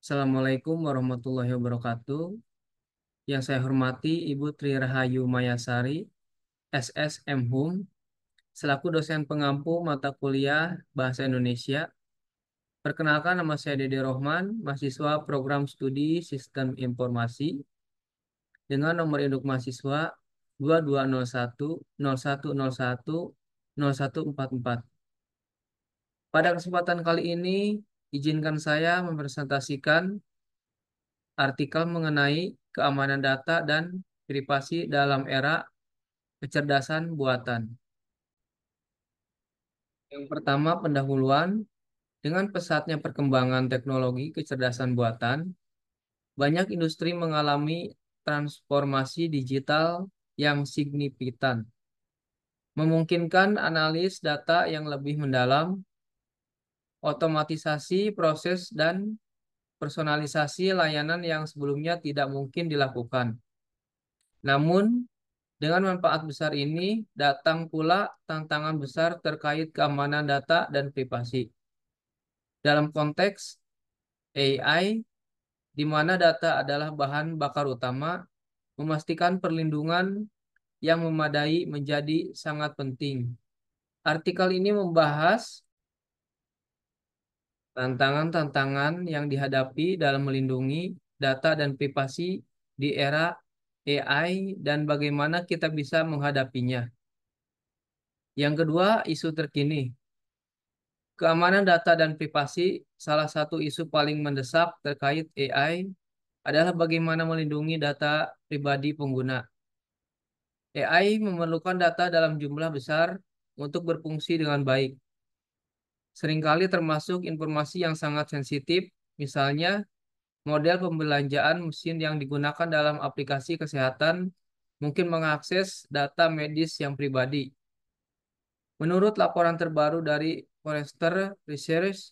Assalamualaikum warahmatullahi wabarakatuh. Yang saya hormati Ibu Tri Rahayu Mayasari, SSM Hum, selaku dosen pengampu mata kuliah Bahasa Indonesia. Perkenalkan, nama saya Dede Rohman, mahasiswa program studi Sistem Informasi dengan nomor induk mahasiswa 2201 0101 0144. Pada kesempatan kali ini, izinkan saya mempresentasikan artikel mengenai keamanan data dan privasi dalam era kecerdasan buatan. Yang pertama, pendahuluan. Dengan pesatnya perkembangan teknologi kecerdasan buatan, banyak industri mengalami transformasi digital yang signifikan, memungkinkan analis data yang lebih mendalam, otomatisasi proses, dan personalisasi layanan yang sebelumnya tidak mungkin dilakukan. Namun, dengan manfaat besar ini, datang pula tantangan besar terkait keamanan data dan privasi. Dalam konteks AI, di mana data adalah bahan bakar utama, memastikan perlindungan yang memadai menjadi sangat penting. Artikel ini membahas tantangan-tantangan yang dihadapi dalam melindungi data dan privasi di era AI dan bagaimana kita bisa menghadapinya. Yang kedua, isu terkini. Keamanan data dan privasi, salah satu isu paling mendesak terkait AI adalah bagaimana melindungi data pribadi pengguna. AI memerlukan data dalam jumlah besar untuk berfungsi dengan baik. Seringkali termasuk informasi yang sangat sensitif, misalnya model pembelanjaan mesin yang digunakan dalam aplikasi kesehatan mungkin mengakses data medis yang pribadi. Menurut laporan terbaru dari Forrester Research,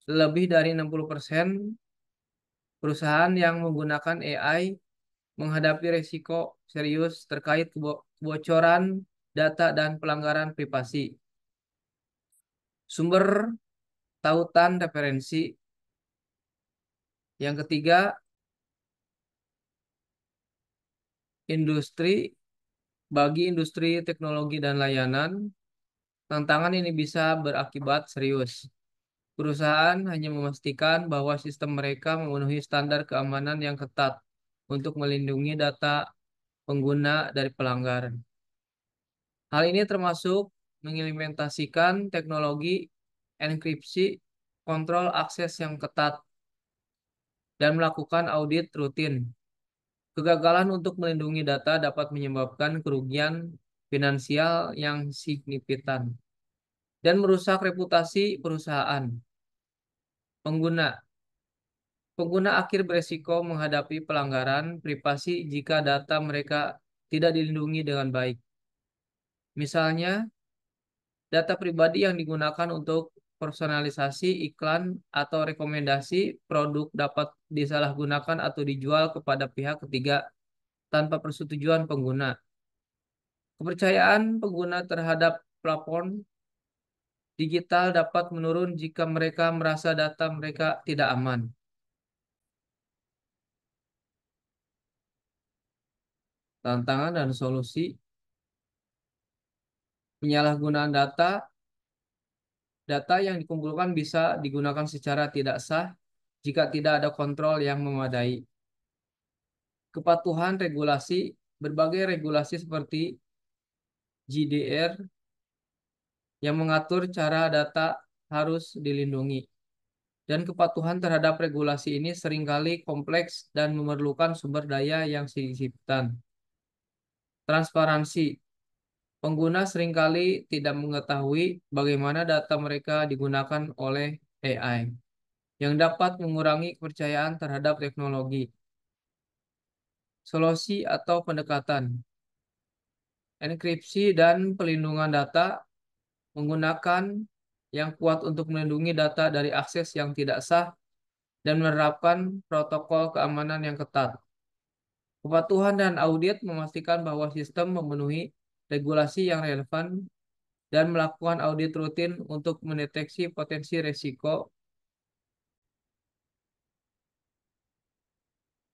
lebih dari 60% perusahaan yang menggunakan AI menghadapi risiko serius terkait kebocoran data dan pelanggaran privasi. Sumber tautan referensi. Yang ketiga, industri. Bagi industri teknologi dan layanan, tantangan ini bisa berakibat serius. Perusahaan hanya memastikan bahwa sistem mereka memenuhi standar keamanan yang ketat untuk melindungi data pengguna dari pelanggaran. Hal ini termasuk mengimplementasikan teknologi enkripsi, kontrol akses yang ketat, dan melakukan audit rutin. Kegagalan untuk melindungi data dapat menyebabkan kerugian finansial yang signifikan dan merusak reputasi perusahaan. Pengguna Pengguna akhir beresiko menghadapi pelanggaran privasi jika data mereka tidak dilindungi dengan baik. Misalnya, data pribadi yang digunakan untuk personalisasi iklan atau rekomendasi produk dapat disalahgunakan atau dijual kepada pihak ketiga tanpa persetujuan pengguna. Kepercayaan pengguna terhadap platform digital dapat menurun jika mereka merasa data mereka tidak aman. Tantangan dan solusi: penyalahgunaan data. Data yang dikumpulkan bisa digunakan secara tidak sah jika tidak ada kontrol yang memadai. Kepatuhan regulasi. Berbagai regulasi seperti GDPR yang mengatur cara data harus dilindungi. Dan kepatuhan terhadap regulasi ini seringkali kompleks dan memerlukan sumber daya yang signifikan. Transparansi. Pengguna seringkali tidak mengetahui bagaimana data mereka digunakan oleh AI, yang dapat mengurangi kepercayaan terhadap teknologi. Solusi atau pendekatan. Enkripsi dan pelindungan data menggunakan yang kuat untuk melindungi data dari akses yang tidak sah dan menerapkan protokol keamanan yang ketat. Kepatuhan dan audit memastikan bahwa sistem memenuhi regulasi yang relevan dan melakukan audit rutin untuk mendeteksi potensi risiko.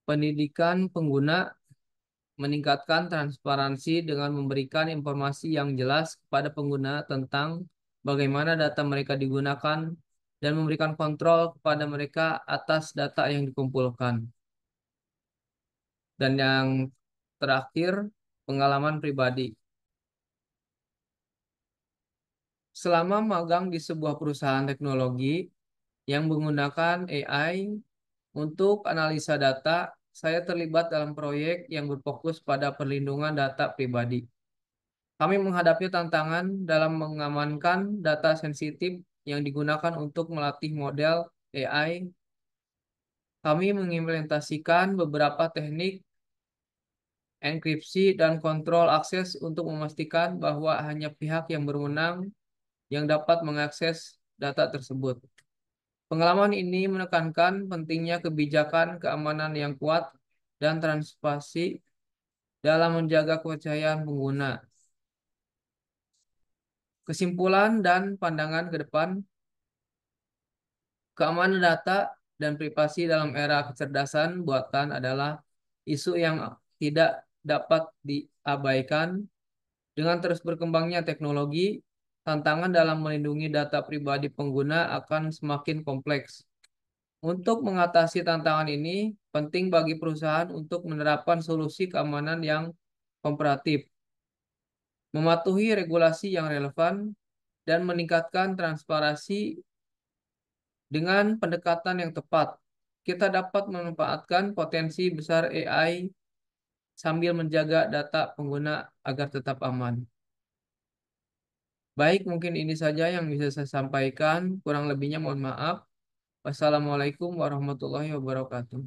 pendidikan pengguna, meningkatkan transparansi dengan memberikan informasi yang jelas kepada pengguna tentang bagaimana data mereka digunakan dan memberikan kontrol kepada mereka atas data yang dikumpulkan. Dan yang terakhir, pengalaman pribadi. Selama magang di sebuah perusahaan teknologi yang menggunakan AI untuk analisa data, saya terlibat dalam proyek yang berfokus pada perlindungan data pribadi. Kami menghadapi tantangan dalam mengamankan data sensitif yang digunakan untuk melatih model AI. Kami mengimplementasikan beberapa teknik enkripsi dan kontrol akses untuk memastikan bahwa hanya pihak yang berwenang yang dapat mengakses data tersebut. Pengalaman ini menekankan pentingnya kebijakan keamanan yang kuat dan transparansi dalam menjaga kepercayaan pengguna. Kesimpulan dan pandangan ke depan, keamanan data dan privasi dalam era kecerdasan buatan adalah isu yang tidak dapat diabaikan. Dengan terus berkembangnya teknologi, tantangan dalam melindungi data pribadi pengguna akan semakin kompleks. Untuk mengatasi tantangan ini, penting bagi perusahaan untuk menerapkan solusi keamanan yang komparatif, mematuhi regulasi yang relevan, dan meningkatkan transparansi dengan pendekatan yang tepat. Kita dapat memanfaatkan potensi besar AI sambil menjaga data pengguna agar tetap aman. Baik, mungkin ini saja yang bisa saya sampaikan. Kurang lebihnya mohon maaf. Wassalamualaikum warahmatullahi wabarakatuh.